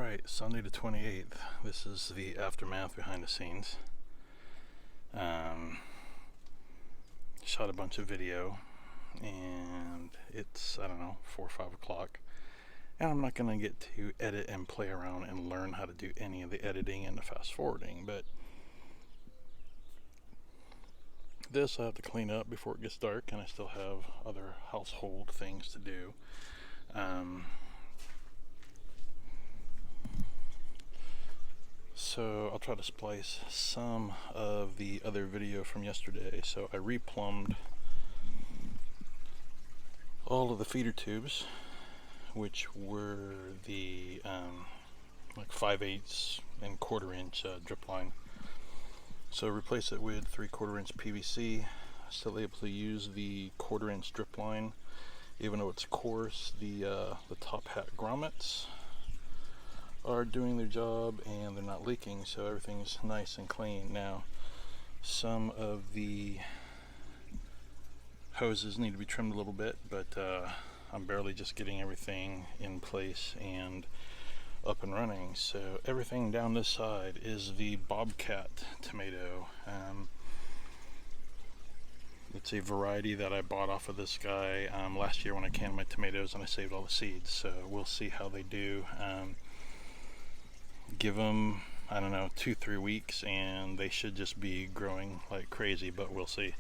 Alright, Sunday the 28th. This is the aftermath behind the scenes. Shot a bunch of video, and it's, I don't know, 4 or 5 o'clock. And I'm not going to get to edit and play around and learn how to do any of the editing and the fast forwarding, but this I have to clean up before it gets dark, and I still have other household things to do. So I'll try to splice some of the other video from yesterday. So I replumbed all of the feeder tubes, which were the like 5/8 and 1/4 inch drip line. So replace it with 3/4 inch PVC. Still able to use the 1/4 inch drip line, even though it's coarse. The top hat grommets are doing their job and they're not leaking, so everything's nice and clean. Now, some of the hoses need to be trimmed a little bit, but I'm barely just getting everything in place and up and running. So everything down this side is the Bobcat tomato. It's a variety that I bought off of this guy last year when I canned my tomatoes, and I saved all the seeds, so we'll see how they do. Give them, I don't know, 2-3 weeks and they should just be growing like crazy, but we'll see.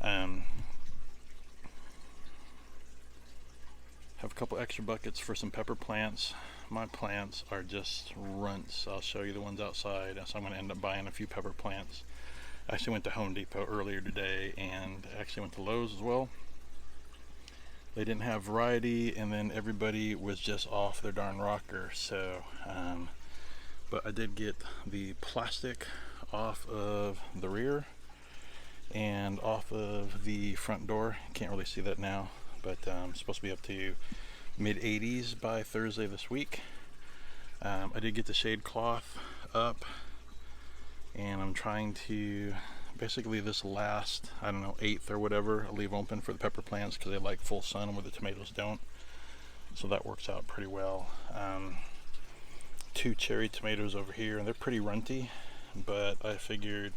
Have a couple extra buckets for some pepper plants. My plants are just runts. I'll show you the ones outside, so I'm going to end up buying a few pepper plants. I actually went to Home Depot earlier today, and actually went to Lowe's as well. They didn't have variety, and then everybody was just off their darn rocker. So but I did get the plastic off of the rear and off of the front door. Can't really see that now, but it's supposed to be up to mid-80s by Thursday this week. I did get the shade cloth up, and I'm trying to basically this last, I don't know, 1/8 or whatever, I'll leave open for the pepper plants because they like full sun where the tomatoes don't. So that works out pretty well. 2 cherry tomatoes over here, and they're pretty runty, but I figured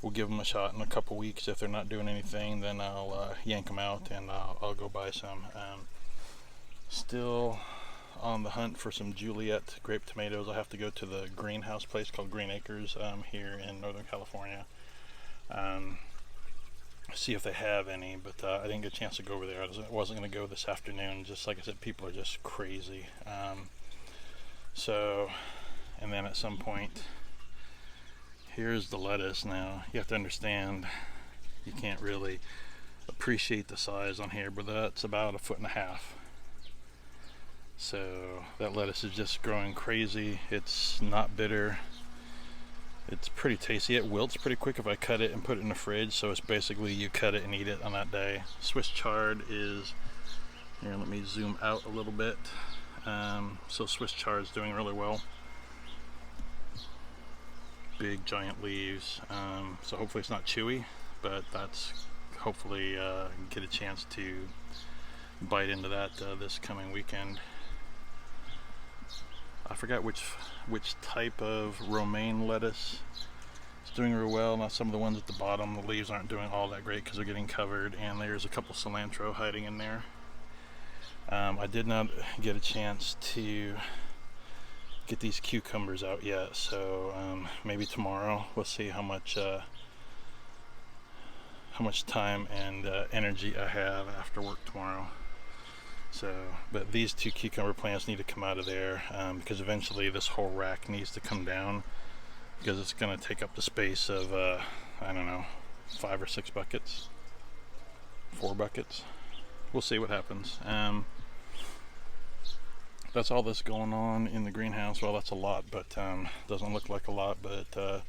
we'll give them a shot in a couple weeks. If they're not doing anything, then I'll yank them out and I'll go buy some. Still on the hunt for some Juliet grape tomatoes. I have to go to the greenhouse place called Green Acres here in Northern California. See if they have any, but I didn't get a chance to go over there. I wasn't going to go this afternoon. Just like I said, people are just crazy. So, and then at some point, here's the lettuce. Now you have to understand, you can't really appreciate the size on here, but that's about 1.5 feet. So that lettuce is just growing crazy. It's not bitter. It's pretty tasty. It wilts pretty quick if I cut it and put it in the fridge. So it's basically you cut it and eat it on that day. Swiss chard is here. Let me zoom out a little bit. So Swiss chard is doing really well. Big giant leaves. So hopefully it's not chewy, but that's hopefully get a chance to bite into that this coming weekend. I forgot which type of romaine lettuce is doing real well. Now some of the ones at the bottom, the leaves aren't doing all that great because they're getting covered, and there's a couple cilantro hiding in there. I did not get a chance to get these cucumbers out yet, so maybe tomorrow. We'll see how much time and energy I have after work tomorrow. So, but these 2 cucumber plants need to come out of there because eventually this whole rack needs to come down, because it's going to take up the space of I don't know, 5 or 6 buckets, 4 buckets. We'll see what happens. That's all that's going on in the greenhouse. Well, that's a lot, but doesn't look like a lot, but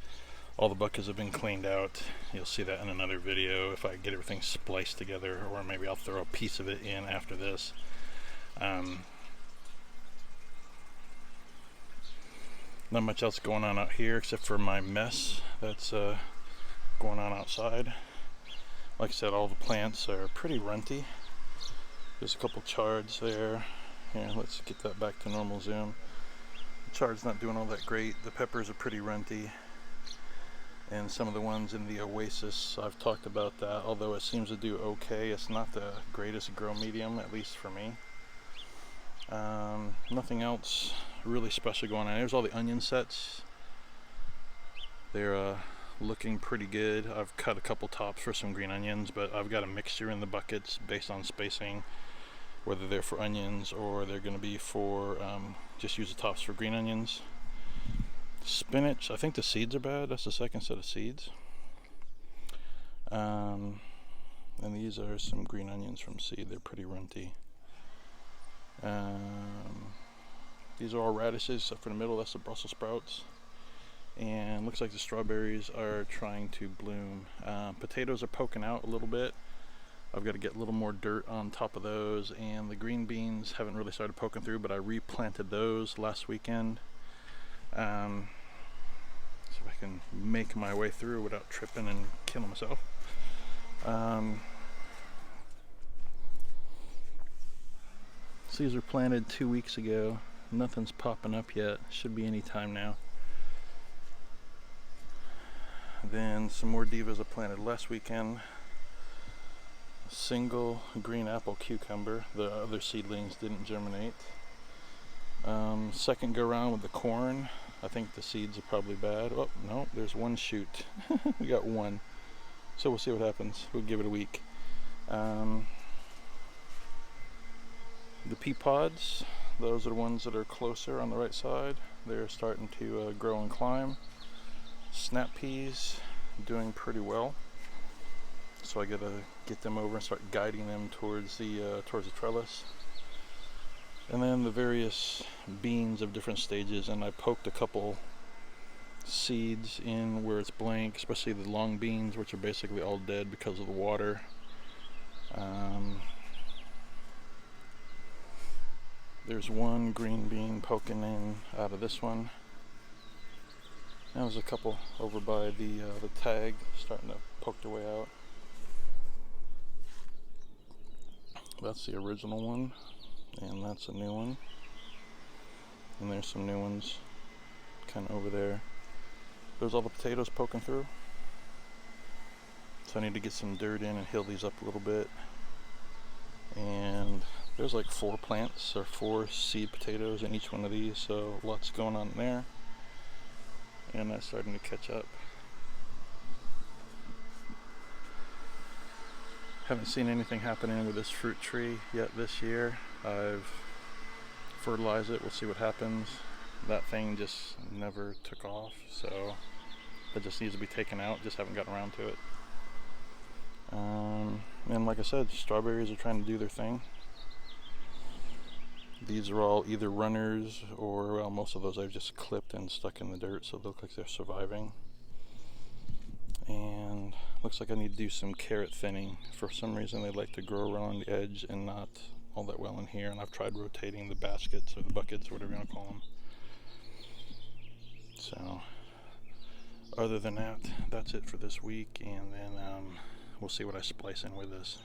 all the buckets have been cleaned out. You'll see that in another video if I get everything spliced together, or maybe I'll throw a piece of it in after this. Not much else going on out here except for my mess that's going on outside. Like I said, all the plants are pretty runty. There's a couple chards there. Here, let's get that back to normal zoom. chard's not doing all that great. The peppers are pretty runty, and some of the ones in the Oasis, I've talked about that, although it seems to do okay. It's not the greatest grow medium, at least for me. Nothing else really special going on. There's all the onion sets. They're looking pretty good. I've cut a couple tops for some green onions, but I've got a mixture in the buckets based on spacing, whether they're for onions or they're going to be for just use the tops for green onions. Spinach, I think the seeds are bad. That's the second set of seeds. And these are some green onions from seed. They're pretty runty. These are all radishes except for the middle. That's the Brussels sprouts. And looks like the strawberries are trying to bloom. Potatoes are poking out a little bit. I've got to get a little more dirt on top of those, and the green beans haven't really started poking through, but I replanted those last weekend. See if I can make my way through without tripping and killing myself. These were planted 2 weeks ago. Nothing's popping up yet. Should be any time now. Then some more divas I planted last weekend. A single green apple cucumber. The other seedlings didn't germinate. Second go around with the corn. I think the seeds are probably bad. Oh, no, there's one shoot. We got one. So we'll see what happens. We'll give it a week. The pea pods, those are the ones that are closer on the right side. They're starting to grow and climb. Snap peas doing pretty well, so I gotta get them over and start guiding them towards the trellis. And then the various beans of different stages, and I poked a couple seeds in where it's blank, especially the long beans, which are basically all dead because of the water. There's one green bean poking in out of this one. And there's a couple over by the tag starting to poke their way out. That's the original one, and that's a new one. And there's some new ones kind of over there. There's all the potatoes poking through. So I need to get some dirt in and heal these up a little bit. And there's like 4 plants or 4 seed potatoes in each one of these, so lots going on there. And that's starting to catch up. Haven't seen anything happening with this fruit tree yet this year. I've fertilized it. We'll see what happens. That thing just never took off, so it just needs to be taken out. Just haven't gotten around to it. And like I said, strawberries are trying to do their thing. These are all either runners or, well, most of those I've just clipped and stuck in the dirt, so they look like they're surviving. And looks like I need to do some carrot thinning. For some reason they like to grow around the edge and not all that well in here, and I've tried rotating the baskets or the buckets or whatever you want to call them. So other than that, that's it for this week, and then we'll see what I splice in with this.